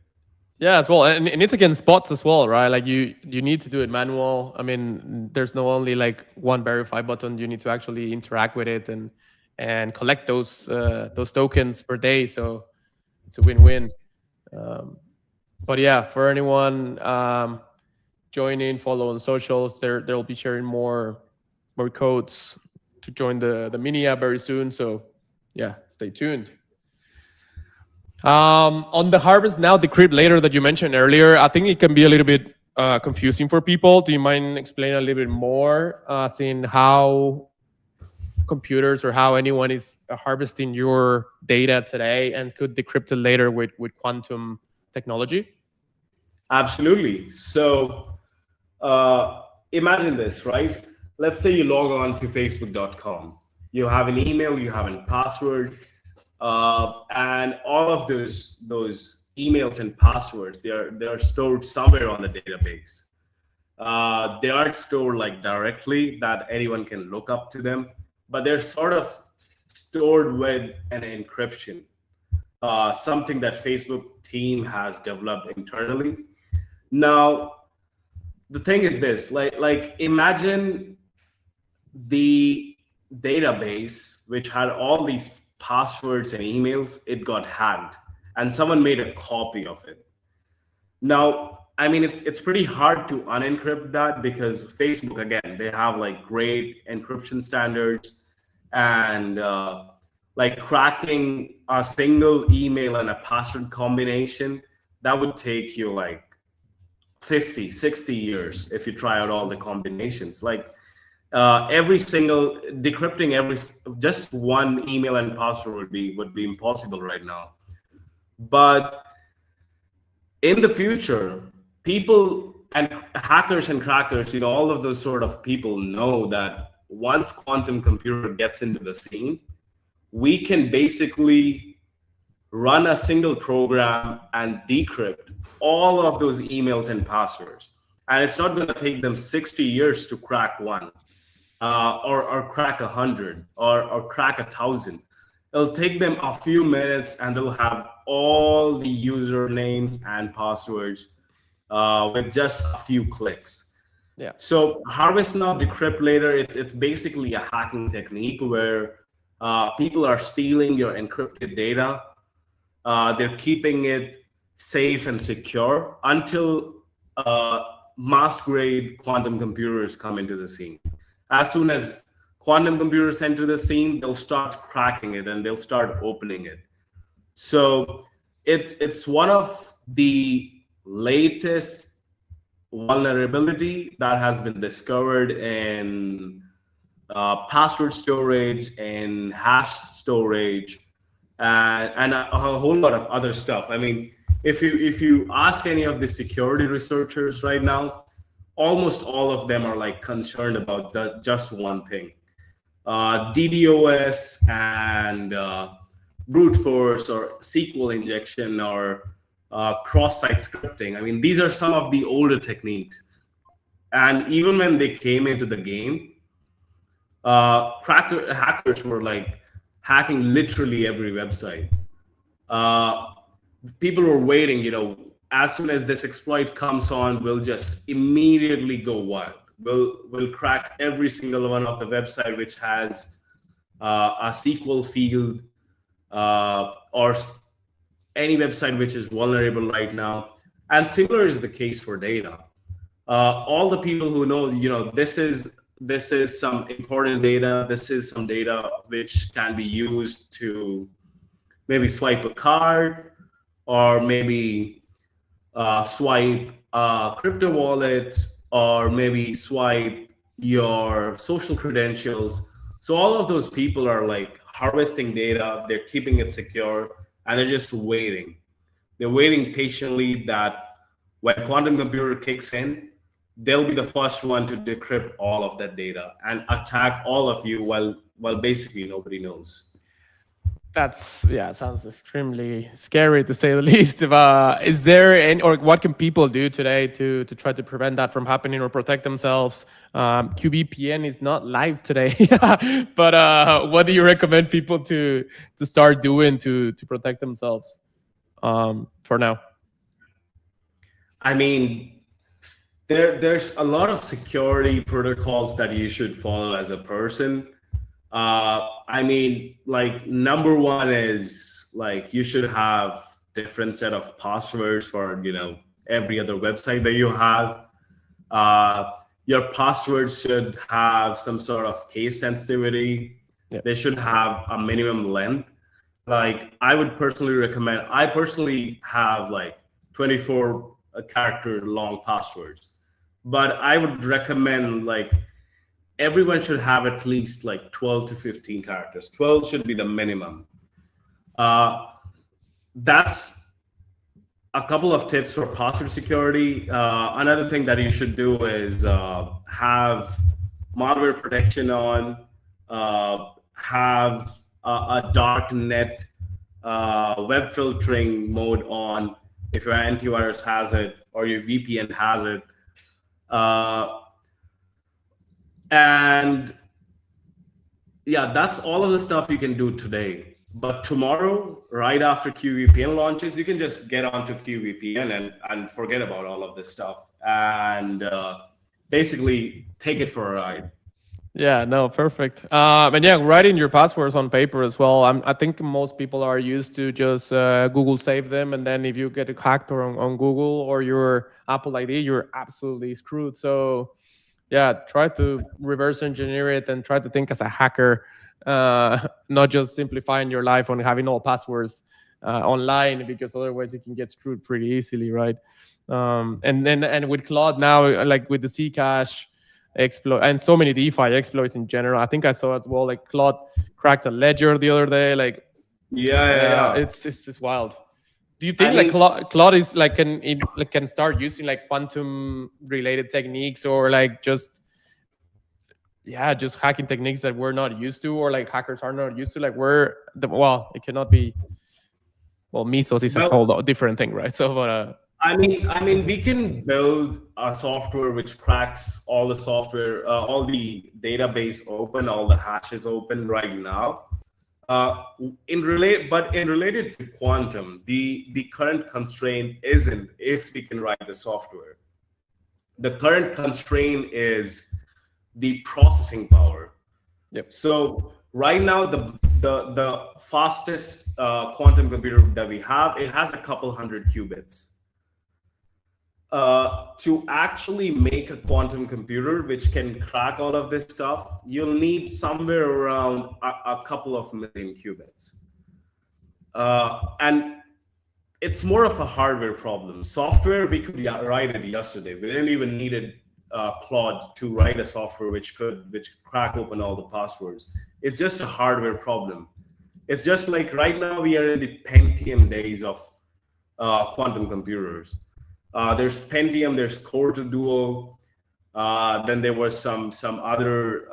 Yeah, as well, and it's against bots as well, right? Like you need to do it manual. I mean, there's no only like one verify button. You need to actually interact with it and collect those tokens per day. So it's a win-win. Um, but yeah, for anyone join in, follow on socials, they'll be sharing more codes to join the mini app very soon. So yeah, stay tuned. On the harvest now, decrypt later that you mentioned earlier, I think it can be a little bit confusing for people. Do you mind explaining a little bit more, seeing how computers or how anyone is harvesting your data today and could decrypt it later with quantum technology? Absolutely. So imagine this, right? Let's say you log on to facebook.com. You have an email, you have a password, and all of those emails and passwords they are stored somewhere on the database. They aren't stored like directly that anyone can look up to them, but they're sort of stored with an encryption, something that Facebook team has developed internally. Now, the thing is this, like imagine the database which had all these passwords and emails, it got hacked and someone made a copy of it. Now, I mean, it's pretty hard to unencrypt that because Facebook, again, they have like great encryption standards, and like cracking a single email and a password combination, that would take you like 50, 60 years if you try out all the combinations. Like every single decrypting every just one email and password would be impossible right now. But in the future, people and hackers and crackers, all of those sort of people know that once quantum computer gets into the scene, we can basically run a single program and decrypt all of those emails and passwords. And it's not going to take them 60 years to crack one, or crack 100, or crack 1,000. It'll take them a few minutes and they'll have all the usernames and passwords with just a few clicks. Yeah. So harvest now, decrypt later, it's basically a hacking technique where people are stealing your encrypted data. They're keeping it safe and secure until mass grade quantum computers come into the scene. As soon as quantum computers enter the scene, they'll start cracking it and they'll start opening it. So it's one of the latest vulnerability that has been discovered in password storage and hash storage, and a whole lot of other stuff. I mean, if you ask any of the security researchers right now, almost all of them are like concerned about just one thing: DDoS and brute force or SQL injection or cross-site scripting. I mean, these are some of the older techniques, and even when they came into the game, hackers were like hacking literally every website. People were waiting, as soon as this exploit comes on, we'll just immediately go wild. We'll crack every single one of the website which has a SQL field, or any website which is vulnerable right now. And similar is the case for data. All the people who know, this is some important data. This is some data which can be used to maybe swipe a card, or maybe swipe a crypto wallet, or maybe swipe your social credentials. So all of those people are like harvesting data, they're keeping it secure, and they're just waiting. They're waiting patiently that when quantum computer kicks in, they'll be the first one to decrypt all of that data and attack all of you while basically nobody knows. That's, yeah, sounds extremely scary to say the least. Is there any, or what can people do today to try to prevent that from happening or protect themselves? QVPN is not live today, but what do you recommend people to start doing to protect themselves for now? I mean, there's a lot of security protocols that you should follow as a person. I mean, like, number one is like you should have different set of passwords for every other website that you have. Your passwords should have some sort of case sensitivity. Yep. They should have a minimum length. Like, I would personally recommend. I personally have like 24 character long passwords, but I would recommend like everyone should have at least like 12 to 15 characters. 12 should be the minimum. That's a couple of tips for password security. Another thing that you should do is have malware protection on, have a dark net web filtering mode on if your antivirus has it or your VPN has it. And yeah, that's all of the stuff you can do today. But tomorrow, right after QVPN launches, you can just get onto QVPN and forget about all of this stuff and basically take it for a ride. Yeah, no, perfect. And yeah, writing your passwords on paper as well. I think most people are used to just Google save them, and then if you get hacked or on Google or your Apple ID, you're absolutely screwed. So yeah, try to reverse engineer it and try to think as a hacker, not just simplifying your life on having all passwords online, because otherwise you can get screwed pretty easily, right? And with Claude now, like with the Zcash exploit and so many DeFi exploits in general, I think I saw as well, like Claude cracked a ledger the other day. Like, yeah. It's just wild. Do you think Claude is like can start using like quantum related techniques, or like just hacking techniques that we're not used to, or like hackers are not used to? Like it cannot be. Well, Mythos is a whole different thing, right? So, but I mean, we can build a software which cracks all the software, all the database open, all the hashes open right now. Related to quantum, the current constraint isn't if we can write the software. The current constraint is the processing power. Yep. So right now, the fastest quantum computer that we have, it has a couple hundred qubits. To actually make a quantum computer which can crack all of this stuff, you'll need somewhere around a couple of million qubits. And it's more of a hardware problem. Software, we could write it yesterday. We didn't even need Claude to write a software which crack open all the passwords. It's just a hardware problem. It's just like right now we are in the Pentium days of quantum computers. There's Pentium, there's Core 2 Duo, then there were some other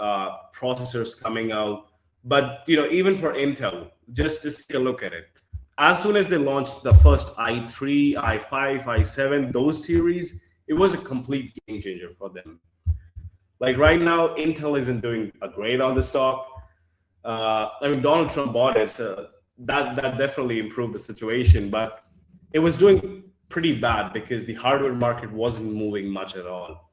processors coming out. But even for Intel, just take a look at it. As soon as they launched the first i3, i5, i7, those series, it was a complete game changer for them. Like right now, Intel isn't doing a great on the stock. I mean, Donald Trump bought it, so that definitely improved the situation, but it was doing pretty bad because the hardware market wasn't moving much at all.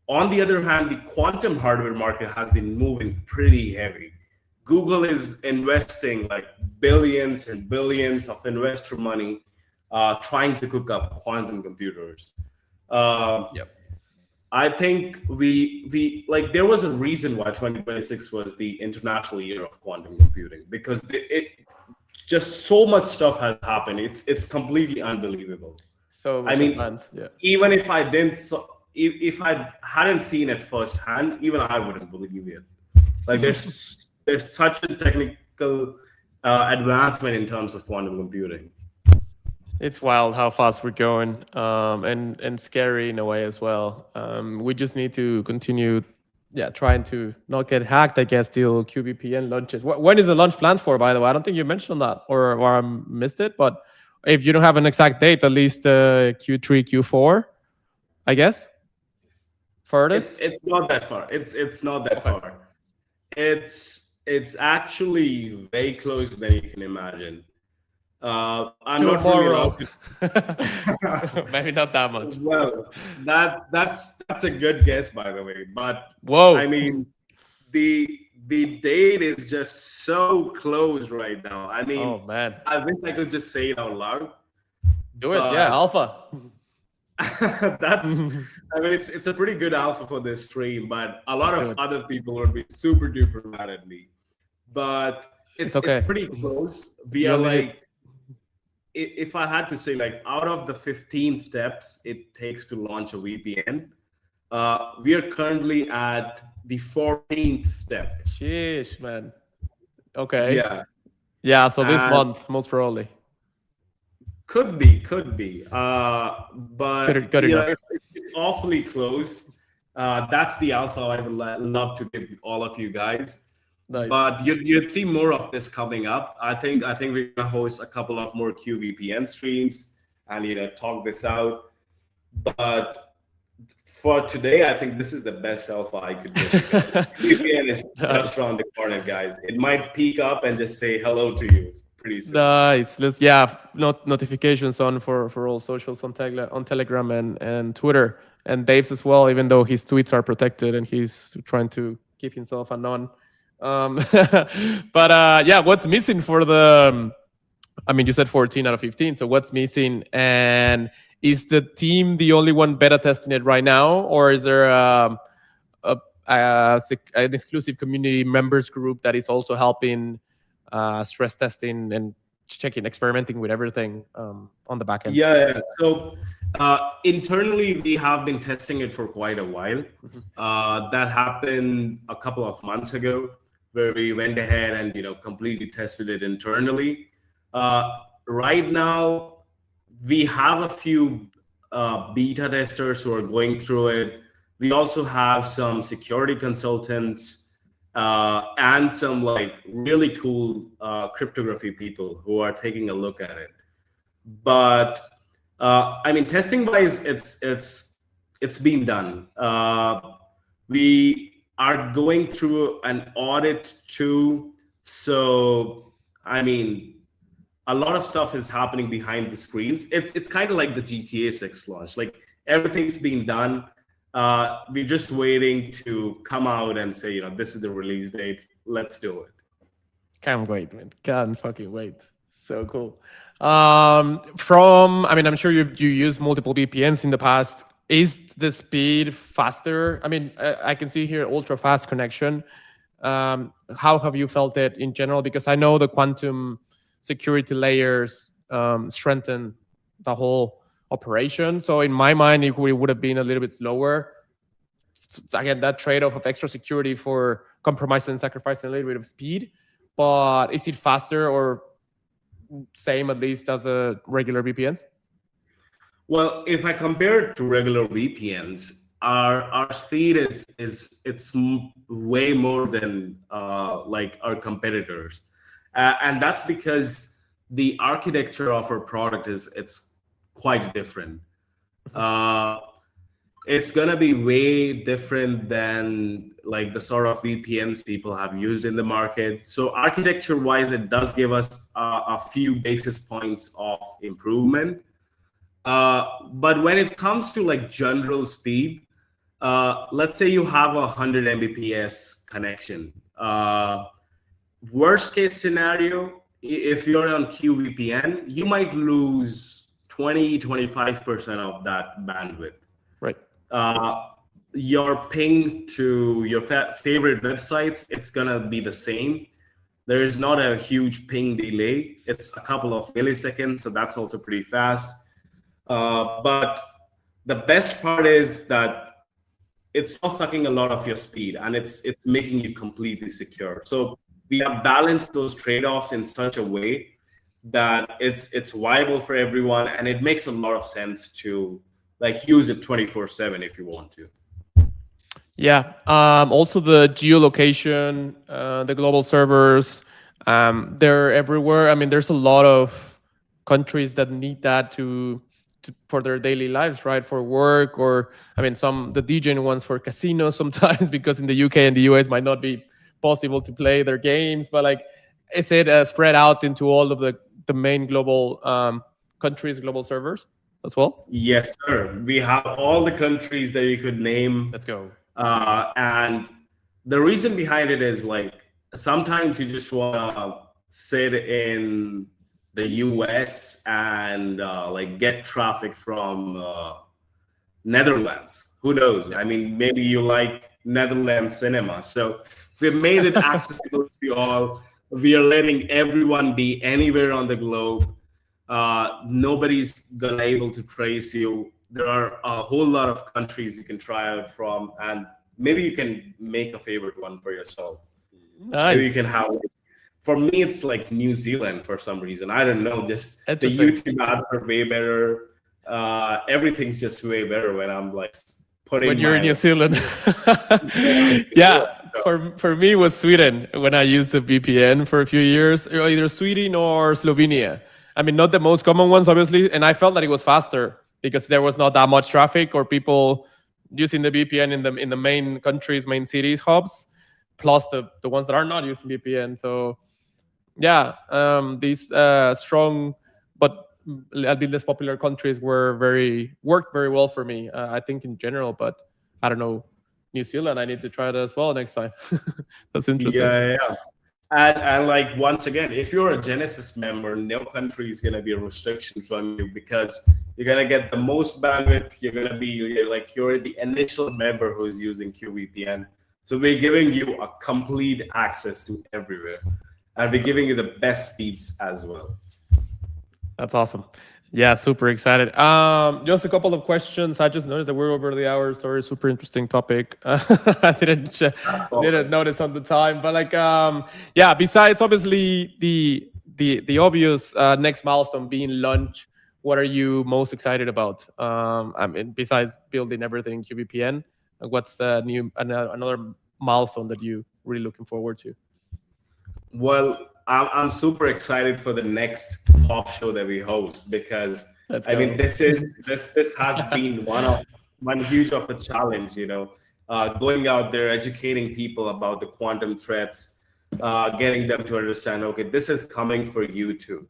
On the other hand, the quantum hardware market has been moving pretty heavy. Google is investing like billions and billions of investor money trying to cook up quantum computers. Yep. I think we like there was a reason why 2026 was the International Year of Quantum Computing, because it just so much stuff has happened. It's completely unbelievable. So I mean, yeah. Even if if I hadn't seen it firsthand, even I wouldn't believe it. Like there's such a technical advancement in terms of quantum computing. It's wild how fast we're going, and scary in a way as well. We just need to continue, yeah, trying to not get hacked, I guess, till QVPN launches. When is the launch planned for, by the way? I don't think you mentioned that, or I missed it. But if you don't have an exact date, at least Q3, Q4, I guess. Furthest. It's not that far. It's not that Okay. far. It's actually way closer than you can imagine. I'm not really allowed Tomorrow. to. Maybe not that much. Well, that's a good guess, by the way. But I Whoa. mean, the date is just so close right now. I mean, Oh man. I wish I could just say it out loud, Do it. Yeah, but alpha. that's I mean it's a pretty good alpha for this stream, but a lot Let's do of it. other people would be super duper mad at me. But It's it's okay. pretty close. We You are only need like if I had to say, like, out of the 15 steps it takes to launch a VPN, we are currently at the 14th step. sheesh, man. Okay. Yeah, Yeah, so this and month, most probably. could be. But Good you know, enough. it's awfully close. That's the alpha I would love to give all of you guys. Nice. But you'd see more of this coming up. I think we're gonna host a couple of more QVPN streams and talk this out. But for today, I think this is the best alpha I could do. QVPN is just Nice. around the corner, guys. It might peek up and just say hello to you pretty soon. Nice. Let's notifications on for all socials on Telegram and Twitter and Dave's as well, even though his tweets are protected and he's trying to keep himself anon. But yeah, what's missing for the? I mean, you said 14 out of 15. So what's missing? And is the team the only one beta testing it right now, or is there an exclusive community members group that is also helping stress testing and checking, experimenting with everything on the back end? Yeah. So internally, we have been testing it for quite a while. That happened a couple of months ago, where we went ahead and completely tested it internally. Right now, we have a few beta testers who are going through it. We also have some security consultants and some like really cool cryptography people who are taking a look at it. But I mean, testing wise, it's been done. We are going through an audit too, so I mean, a lot of stuff is happening behind the screens. It's kind of like the GTA 6 launch. Like, everything's being done. We're just waiting to come out and say, this is the release date. Let's do it. Can't wait, man. Can't fucking wait. So cool. I mean, I'm sure you used multiple VPNs in the past. Is the speed faster? I mean, I can see here ultra fast connection. How have you felt it in general? Because I know the quantum security layers strengthen the whole operation. So in my mind, it would have been a little bit slower. So again, that trade-off of extra security for compromising and sacrificing a little bit of speed. But is it faster or same at least as a regular VPNs? Well, if I compare it to regular VPNs, our speed it's way more than like our competitors, and that's because the architecture of our product it's quite different. It's gonna be way different than like the sort of VPNs people have used in the market. So architecture-wise, it does give us a few basis points of improvement. But when it comes to like general speed, let's say you have 100 Mbps connection. Worst case scenario, if you're on QVPN, you might lose 20-25% of that bandwidth. Right. Your ping to your favorite websites, it's gonna be the same. There is not a huge ping delay. It's a couple of milliseconds, so that's also pretty fast. But the best part is that it's not sucking a lot of your speed, and it's making you completely secure. So we have balanced those trade-offs in such a way that it's viable for everyone, and it makes a lot of sense to like use it 24/7 if you want to. Yeah. Also, the geolocation, the global servers, they're everywhere. I mean, there's a lot of countries that need that to for their daily lives, right? For work, or I mean, some the DJing ones for casinos sometimes because in the UK and the US might not be possible to play their games. But like, is it spread out into all of the main global countries, global servers as well? Yes, sir. We have all the countries that you could name. Let's go. And the reason behind it is like sometimes you just want to sit in the US and like get traffic from Netherlands. Who knows? I mean, maybe you like Netherlands cinema. So we've made it accessible to all. We are letting everyone be anywhere on the globe. Nobody's gonna able to trace you. There are a whole lot of countries you can try out from, and maybe you can make a favorite one for yourself. Maybe you Nice. can have. For me, it's like New Zealand for some reason. I don't know. Just the Interesting. YouTube ads are way better. Everything's just way better when I'm like putting When you're in my New Zealand. Yeah, for me it was Sweden when I used the VPN for a few years, either Sweden or Slovenia. I mean, not the most common ones, obviously, and I felt that it was faster because there was not that much traffic or people using the VPN in the main countries, main cities, hubs, plus the ones that are not using VPN. So yeah, these strong but a bit less popular countries worked very well for me. I think in general, but I don't know, New Zealand. I need to try that as well next time. That's interesting. yeah. And like once again, if you're a Genesis member, no country is gonna be a restriction from you because you're gonna get the most bandwidth. You're the initial member who's using QVPN. So we're giving you a complete access to everywhere, and we're giving you the best speeds as well. That's awesome. Yeah, super excited. Just a couple of questions. I just noticed that we're over the hour. Sorry, super interesting topic. I didn't notice on the time, but like, yeah. Besides, obviously, the obvious next milestone being launch. What are you most excited about? I mean, besides building everything in QVPN, what's another milestone that you really looking forward to? Well, I'm super excited for the next pop show that we host because Let's I mean go. this has been one huge of a challenge, going out there educating people about the quantum threats, getting them to understand, okay, this is coming for you too.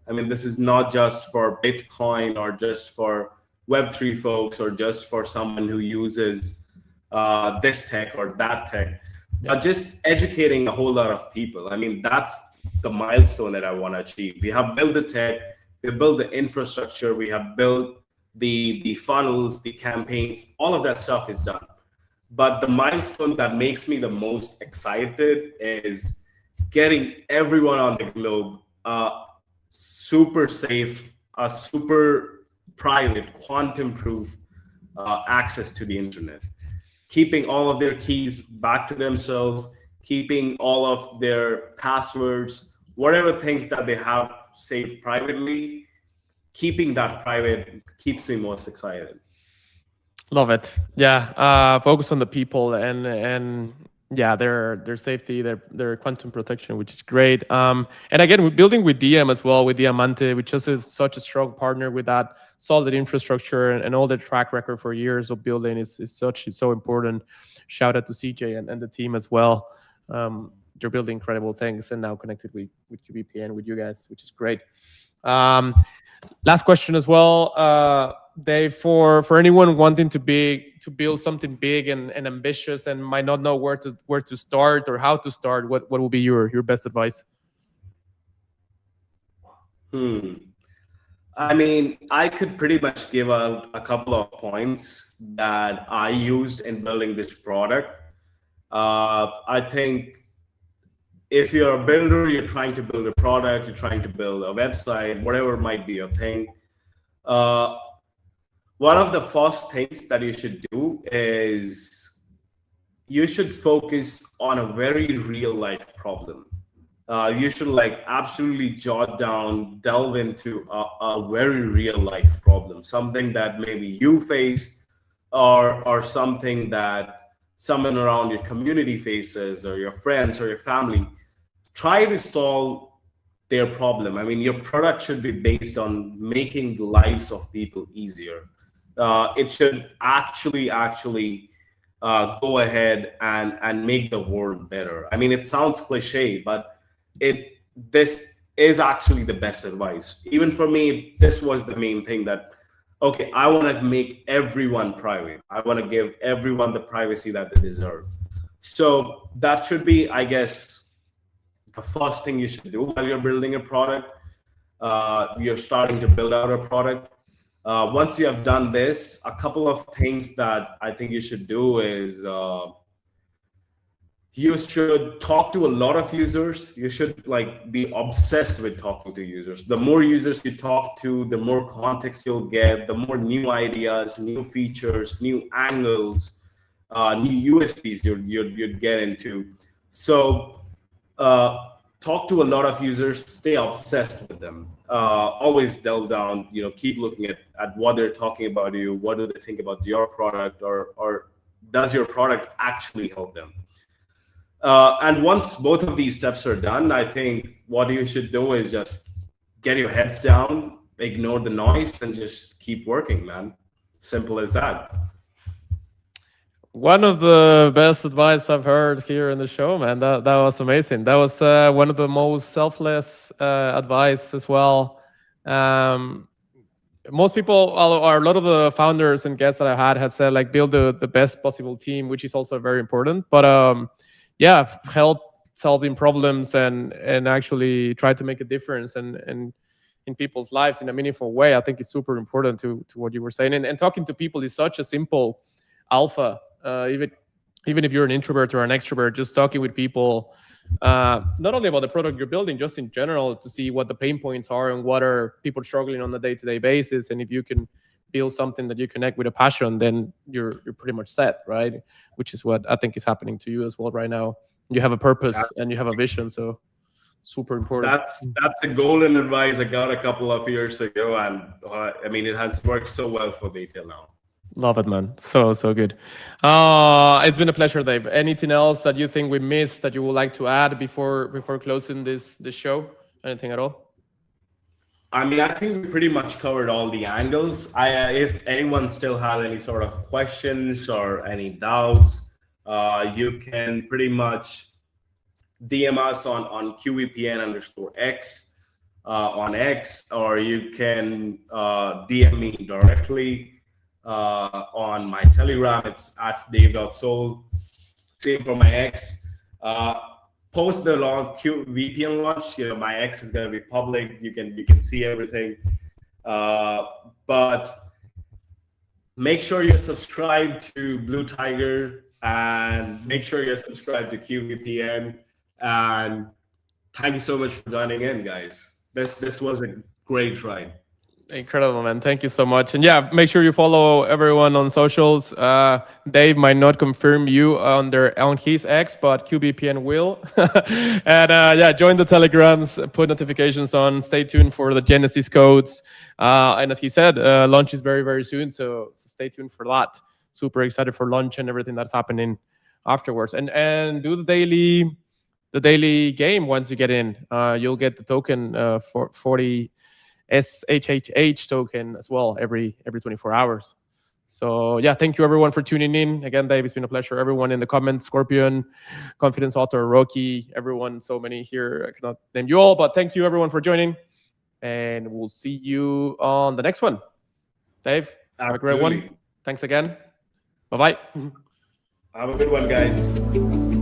I mean, this is not just for Bitcoin or just for Web3 folks or just for someone who uses this tech or that tech. Just educating a whole lot of people. I mean, that's the milestone that I want to achieve. We have built the tech, we have built the infrastructure, we have built the funnels, the campaigns, all of that stuff is done. But the milestone that makes me the most excited is getting everyone on the globe super safe, super private, quantum proof access to the internet. Keeping all of their keys back to themselves, keeping all of their passwords, whatever things that they have saved privately, keeping that private keeps me most excited. Love it. Yeah, focus on the people and yeah, their safety, their quantum protection, which is great. And again, we're building with DM as well, with Diamante, which is such a strong partner with that solid infrastructure and all the track record for years of building is so important. Shout out to CJ and the team as well. You're building incredible things and now connected with QVPN with you guys, which is great. Last question as well, Dave, for anyone wanting to build something big and ambitious and might not know where to start or how to start, what will be your best advice? I mean, I could pretty much give out a couple of points that I used in building this product. I think if you're a builder, you're trying to build a product, you're trying to build a website, whatever might be your thing. One of the first things that you should do is you should focus on a very real life problem. you should like absolutely jot down, delve into a very real life problem, something that maybe you face, or something that someone around your community faces, or your friends or your family. Try to solve their problem. I mean, your product should be based on making the lives of people easier. It should actually go ahead and make the world better. I mean, it sounds cliche, but it this is actually the best advice. Even for me, this was the main thing that okay, I want to make everyone private. I want to give everyone the privacy that they deserve. So that should be, I guess, the first thing you should do while you're building a product. You're starting to build out a product. Once you have done this, a couple of things that I think you should do is you should talk to a lot of users. You should like be obsessed with talking to users. The more users you talk to, the more context you'll get, the more new ideas, new features, new angles, new USPs you'd get into. So talk to a lot of users, stay obsessed with them. Always delve down, keep looking at what they're talking about you, what do they think about your product, or does your product actually help them? And once both of these steps are done, I think what you should do is just get your heads down, ignore the noise, and just keep working, man. Simple as that. One of the best advice I've heard here in the show, man. That was amazing. That was one of the most selfless advice as well. Most people, or a lot of the founders and guests that I had have said like build the best possible team, which is also very important. But yeah, help solving problems and actually try to make a difference and in people's lives in a meaningful way. I think it's super important to what you were saying. And talking to people is such a simple alpha. Even if you're an introvert or an extrovert, just talking with people, not only about the product you're building, just in general, to see what the pain points are and what are people struggling on a day-to-day basis. And if you can build something that you connect with a passion, then you're pretty much set, right? Which is what I think is happening to you as well right now. You have a purpose and you have a vision, so super important. That's a golden advice I got a couple of years ago, and I mean, it has worked so well for me till now. Love it, man. So good. It's been a pleasure, Dave. Anything else that you think we missed that you would like to add before closing this show? Anything at all? I mean, I think we pretty much covered all the angles. If anyone still has any sort of questions or any doubts, you can pretty much DM us on QVPN_X on X, or you can DM me directly on my Telegram. It's at dave.soul. Same for my X. Post the VPN launch, my X is going to be public. You can see everything. But make sure you're subscribed to Blue Tiger, and make sure you're subscribed to QVPN. And thank you so much for joining in, guys. This was a great ride. Incredible, man. Thank you so much. And yeah, make sure you follow everyone on socials. Dave might not confirm you on his X, but QVPN will. And yeah, join the Telegrams, put notifications on, stay tuned for the Genesis codes. And as he said, launch is very, very soon. So stay tuned for that. Super excited for launch and everything that's happening afterwards. And do the daily game once you get in. You'll get the token for 40 SHHH token as well every 24 hours. So yeah, thank you everyone for tuning in. Again, Dave, it's been a pleasure. Everyone in the comments, Scorpion, Confidence Author, Rocky, everyone, so many here. I cannot name you all, but thank you everyone for joining. And we'll see you on the next one. Dave, have a great one. Thanks again. Bye-bye. Have a good one, guys.